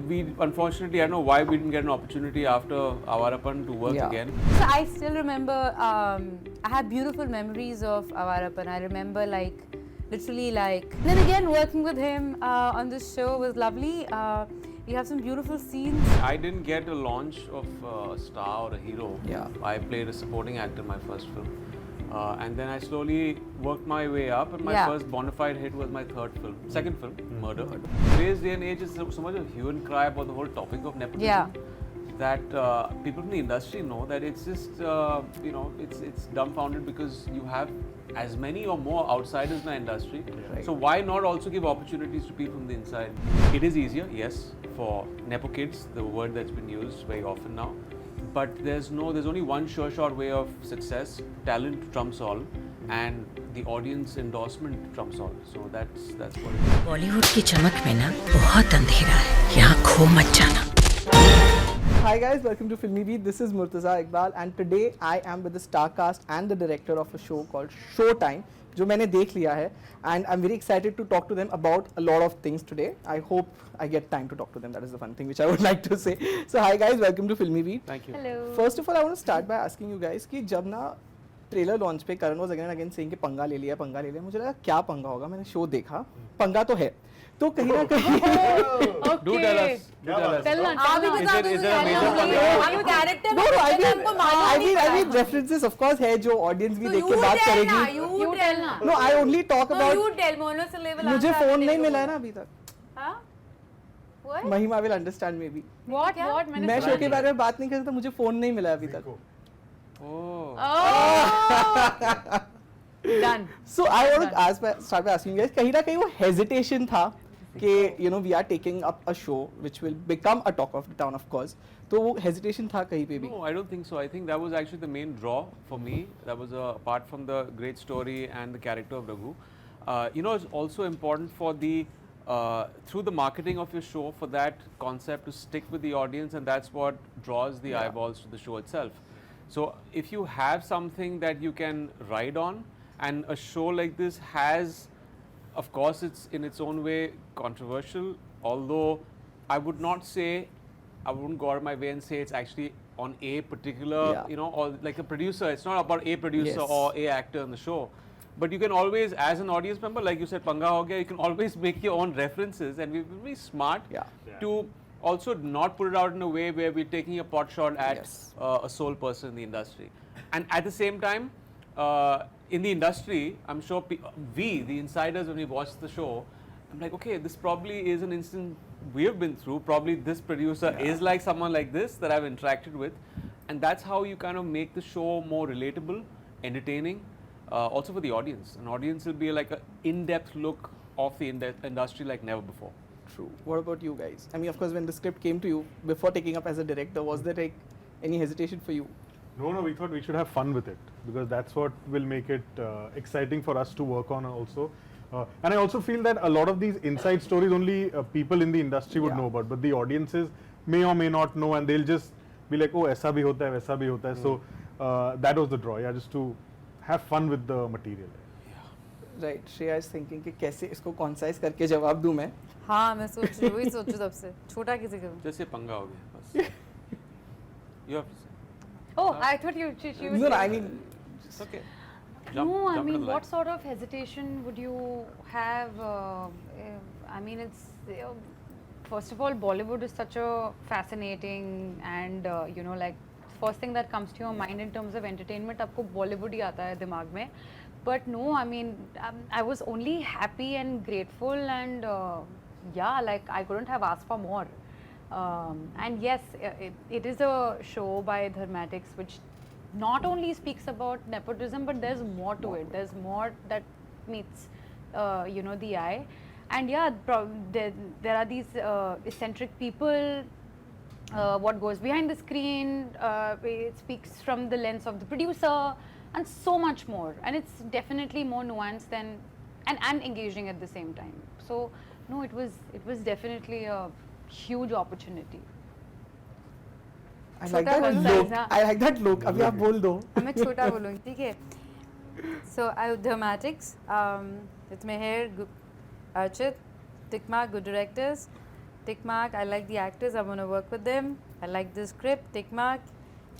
we unfortunately, I don't know why we didn't get an opportunity after Avarapan to work again. So I still remember, I have beautiful memories of Avarapan. I remember like, literally like, then again working with him on this show was lovely. We have some beautiful scenes. I didn't get a launch of a star or a hero. Yeah. I played a supporting actor in my first film. And then I slowly worked my way up, and my first bona fide hit was my second film, Murder. Today's day and age is so much of hue and cry about the whole topic of nepotism that people in the industry know that it's just, you know, it's dumbfounded because you have as many or more outsiders in the industry. Right. So why not also give opportunities to people from the inside? It is easier, yes, for nepo kids, the word that's been used very often now. But there's only one sure shot way of success. Talent trumps all, and the audience endorsement trumps all. So that's what it is. Bollywood की चमक में ना बहुत अंधेरा है, यहाँ खो मत जाना। Hi guys, welcome to FilmiBeat. This is Murtaza Iqbal and today I am with the star cast and the director of a show called Showtime, जो मैंने देख लिया है, and I'm very excited to talk to them about a lot of things today. I hope I get time to talk to them. That is the fun thing which I would like to say. So hi guys, welcome to FilmiBeat. Thank you. Hello. First of all, I want to start by asking you guys कि जब ना trailer launch पे करण was again again saying कि पंगा ले लिया, मुझे लगा क्या पंगा होगा, मैंने शो देखा, पंगा तो है, तो कहीं ना कहीं Do tell us. Do tell us. आप भी बता दो, Is there a major पंगा? you director No, हो, I हमको मालूम नहीं था। mean references of course है जो audience भी तो देख you के बात tell करेगी. ना, you tell ना। No, I only talk No, about. you tell, monosyllable मुझे answer फोन देने नहीं को मिला है बोलो। ना अभी तक. हाँ? What? महिमा will understand maybe. What? मैंने मैं सुना शो के बारे में बात नहीं कर सकता, मुझे फोन नहीं मिला अभी तक. Oh. Done. So I want to start by asking you guys, कहीं ना कहीं वो hesitation था कि you know we are taking up a show which will become a talk of the town of course. तो वो hesitation था कहीं पे भी. No, I don't think so. I think that was actually the main draw for me. That was apart from the great story and the character of Raghu. You know, it's also important for the through the marketing of your show for that concept to stick with the audience, and that's what draws the eyeballs to the show itself. So if you have something that you can ride on, and a show like this has, of course, it's in its own way controversial, although I would not say, I wouldn't go out of my way and say it's actually on a particular, you know, or like a producer. It's not about a producer or a actor in the show. But you can always, as an audience member, like you said, Panga ho gaya, you can always make your own references, and we've been very smart to also not put it out in a way where we're taking a pot shot at a sole person in the industry. And at the same time, in the industry, I'm sure we, the insiders, when we watch the show, I'm like, okay, this probably is an instant we have been through. Probably this producer is like someone like this that I've interacted with. And that's how you kind of make the show more relatable, entertaining, also for the audience. An audience will be like an in-depth look of the industry like never before. True. What about you guys? I mean, of course, when the script came to you, before taking up as a director, was there like any hesitation for you? No, we thought we should have fun with it because that's what will make it exciting for us to work on also. And I also feel that a lot of these inside stories only people in the industry would know about, but the audiences may or may not know, and they'll just be like, oh, aisa bhi hota hai, waisa bhi hota hai. So that was the draw, just to have fun with the material. Right. Shriya is thinking कि कैसे इसको concise करके जवाब दूँ मैं. हाँ, मैं वही सोचूं तब से. छोटा किसी का. जैसे पंगा हो गया बस. You have to say. Oh, I thought she was. No, I mean. It's okay. No, I jump to mean, the what line. sort of hesitation would you have? I mean, it's first of all, Bollywood is such a fascinating and you know, like first thing that comes to your mind in terms of entertainment, आपको Bollywood ही आता है दिमाग में. But no, I mean, I was only happy and grateful, and yeah, like I couldn't have asked for more. And yes, it is a show by Dharmatics which not only speaks about nepotism, but there's more to it. There's more that meets, you know, the eye. And yeah, there are these eccentric people. What goes behind the screen, it speaks from the lens of the producer, and so much more. And it's definitely more nuanced than and engaging at the same time. So no, it was definitely a huge opportunity. I like that look. I like that look. अभी आप बोल दो. मैं छोटा बोलूँगी, ठीक है? So Dramatics, with Meher, Archit, Tikma, good directors. tick mark. I like the actors. I want to work with them. I like the script, tick mark.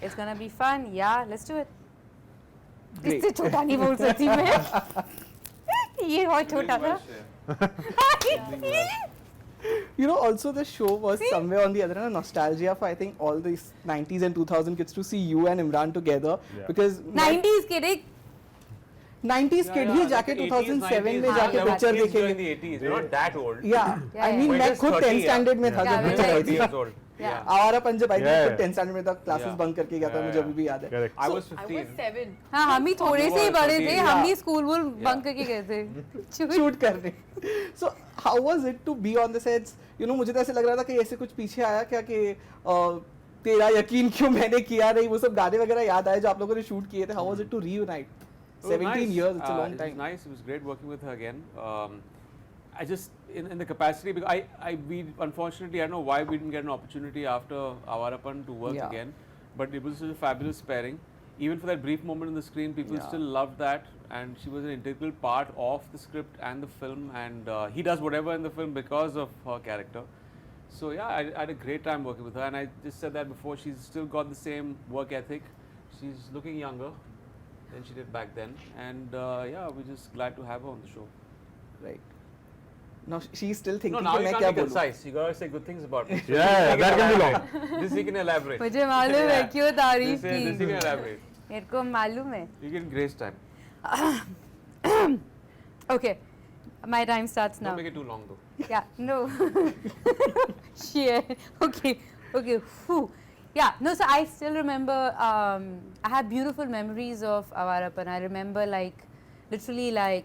It's gonna be fun. Yeah, let's do it. Great. इससे छोटा नहीं बोल सकती मैं. ये बहुत छोटा था. You know, also the show was somewhere on the other hand a nostalgia for I think all these 90s and 2000 kids to see you and Emraan together because 90s kid एक 90s kid ही जाके 2007 में जाके picture देखेंगे. in the 80s. You're not that old. Yeah, Yeah, I yeah. mean We're मैं just खुद 30, 10th standard में था Yeah, जब we're पिक्चर आई 30 थी. years old. Yeah. आवारा पंजाब आई थी Yeah, खुद yeah. 10th standard में था क्लासेस Yeah. बंक करके गया था Yeah, मुझे yeah. अभी भी याद है. Correct. I was 15. 7. हाँ हम ही थोड़े से ही बड़े थे. हम भी स्कूल वूल बंक करके गए थे. शूट करने. So how was it to be on the sets? You know मुझे तो ऐसे लग रहा था कि ऐसे कुछ पीछे आया क्या कि तेरा यकीन क्यों मैंने किया नहीं वो सब गाने वगैरह याद आए जो आप लोगों ने शूट किए थे. How was it to reunite? It was 17 nice. years, it's a long It time. was nice. It was great working with her again. I just in the capacity because we unfortunately I don't know why we didn't get an opportunity after Avarapan to work Yeah. again, but it was such a fabulous pairing. Even for that brief moment on the screen, people Yeah. still loved that, and she was an integral part of the script and the film. And he does whatever in the film because of her character. So yeah, I had a great time working with her, and I just said that before. She's still got the same work ethic. She's looking younger than she did back then, and yeah, we're just glad to have her on the show. Right. Now she's still thinking No, now कि you मैं can't क्या be बोलूं. concise. You gotta say good things about me. Yeah, This that he can be elaborate. This he can elaborate. मुझे मालूम है क्यों तारीफ This he की. can elaborate. मेरे को मालूम है. You get grace time. Okay, my time starts now. Don't make it too long though. Yeah, no. Shit. Okay, okay. Whew. Yeah, no, so I still remember, I have beautiful memories of Avarapan. I remember literally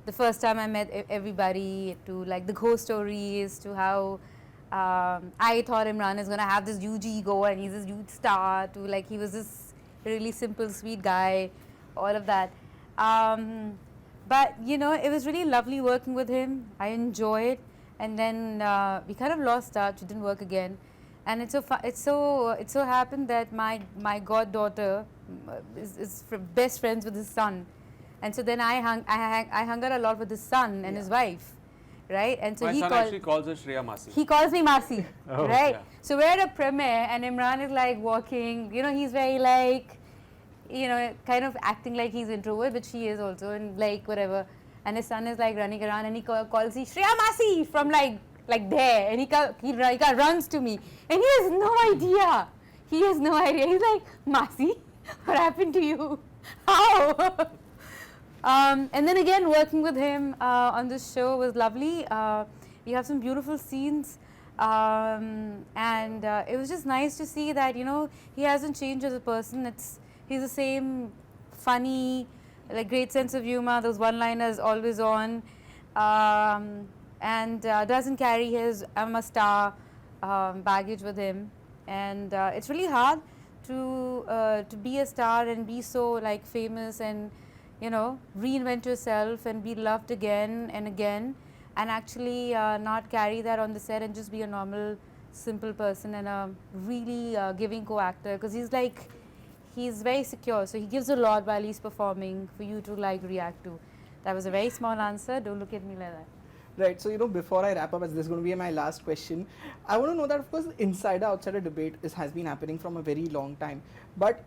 the first time I met everybody, to like the ghost stories, to how I thought Emraan is going to have this huge ego and he's this huge star, to like he was this really simple, sweet guy, all of that. But you know, it was really lovely working with him. I enjoyed, and then we kind of lost touch. It didn't work again, and it so happened that my goddaughter is best friends with his son, and so then I hung out a lot with his son and his wife, right? And so My he son called. actually calls her Shriya Masi. He calls me Masi, Oh. right? Yeah. So we're at a premiere and Emraan is like walking, you know, he's very like, you know, kind of acting like he's introvert, which he is also, and like whatever. And his son is like running around and he calls me Shriya Masi from like there, and he runs to me and he has no idea. He has no idea. He's like, Masi, what happened to you? How? And then again, working with him on this show was lovely. We have some beautiful scenes, and it was just nice to see that, you know, he hasn't changed as a person. He's the same funny, like great sense of humor, those one-liners always on, and doesn't carry his I'm a star baggage with him. And it's really hard to be a star and be so like famous and, you know, reinvent yourself and be loved again and again, and actually not carry that on the set and just be a normal, simple person and a really giving co-actor, because he's very secure, so he gives a lot while he's performing for you to like react to. That was a very small answer. Don't look at me like that. Right, so you know, before I wrap up, as this is going to be my last question, I want to know that of course the insider-outsider debate has been happening from a very long time, but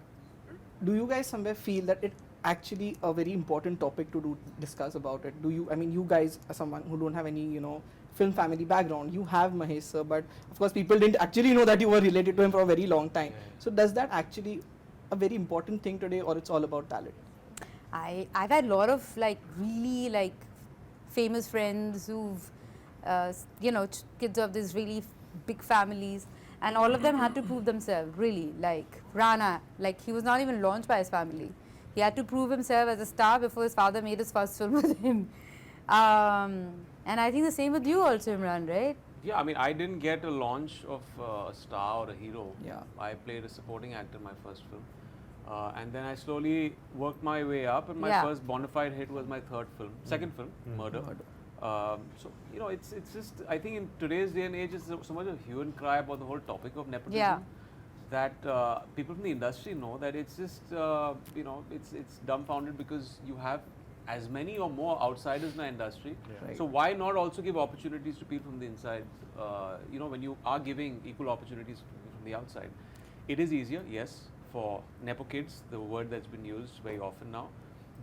do you guys somewhere feel that it actually a very important topic to discuss about it? Do you, I mean, you guys are someone who don't have any, you know, film family background, you have Mahesh sir, but of course people didn't actually know that you were related to him for a very long time. So does that actually a very important thing today, or it's all about talent? I've had a lot of like really like famous friends who've you know, kids of these really big families, and all of them had to prove themselves, really. Like Rana, like he was not even launched by his family. He had to prove himself as a star before his father made his first film with him. And I think the same with you also, Emraan, right? Yeah, I mean, I didn't get a launch of a star or a hero. Yeah. I played a supporting actor in my first film. And then I slowly worked my way up, and my Yeah. first bona fide hit was my third film, second film, Murder. So, you know, it's just, I think in today's day and age, it's so much of hue and cry about the whole topic of nepotism, Yeah. that people from the industry know that it's just, you know, it's dumbfounded because you have as many or more outsiders in our industry. Right. So why not also give opportunities to people from the inside? You know, when you are giving equal opportunities to people from the outside, it is easier, yes, for Nepo kids, the word that's been used very often now.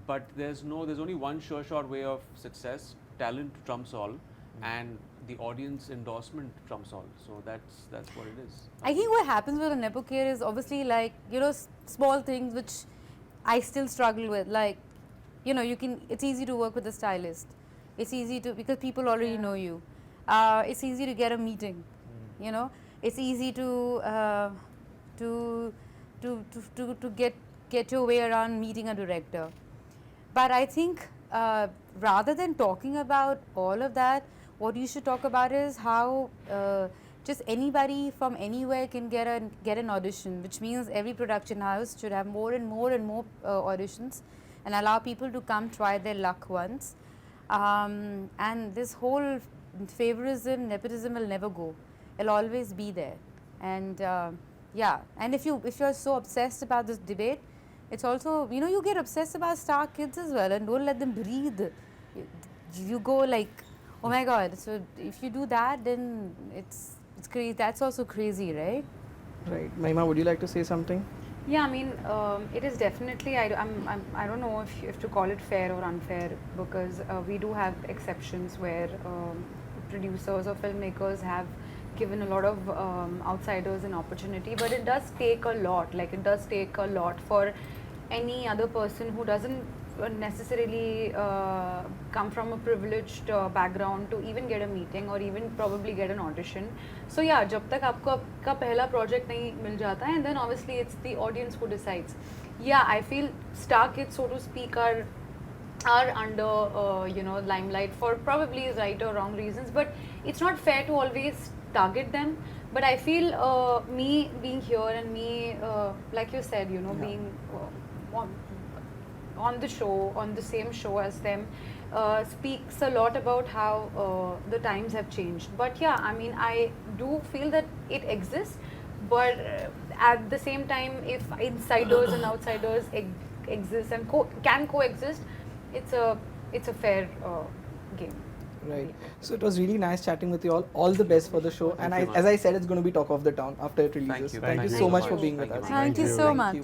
But there's only one sure shot way of success. Talent trumps all, and the audience endorsement trumps all. So that's what it is. I think what happens with a Nepo kid is obviously like, you know, small things which I still struggle with. Like, you know, it's easy to work with a stylist. It's easy to, because people already know you. It's easy to get a meeting, you know. It's easy to get your way around meeting a director. But I think rather than talking about all of that, what you should talk about is how just anybody from anywhere can get an audition, which means every production house should have more and more auditions and allow people to come try their luck once. And this whole favorism, nepotism will never go. It'll always be there. And yeah, and if you're so obsessed about this debate, it's also, you know, you get obsessed about star kids as well, and don't let them breathe. You go like, oh my God. So if you do that, then it's crazy. That's also crazy, right? Right. Mahima, would you like to say something? Yeah, I mean, it is definitely, I don't know if to call it fair or unfair, because we do have exceptions where producers or filmmakers have given a lot of outsiders an opportunity, but it does take a lot. Like, it does take a lot for any other person who doesn't necessarily come from a privileged background to even get a meeting or even probably get an audition. So yeah, जब तक आपको आपका पहला project नहीं मिल जाता है, and then obviously it's the audience who decides. Yeah, I feel star kids, so to speak, are under you know, limelight for probably right or wrong reasons, but it's not fair to always target them. But I feel me being here and me, like you said, you know, being on the show, on the same show as them, speaks a lot about how the times have changed. But yeah, I mean, I do feel that it exists, but at the same time, if insiders and outsiders exist and can coexist, it's a fair game. Right. So it was really nice chatting with you all. All the best for the show. And as I said, it's going to be talk of the town after it releases. you. Thank you Thank so you much so for much. being with Thank us. you. Thank you so much.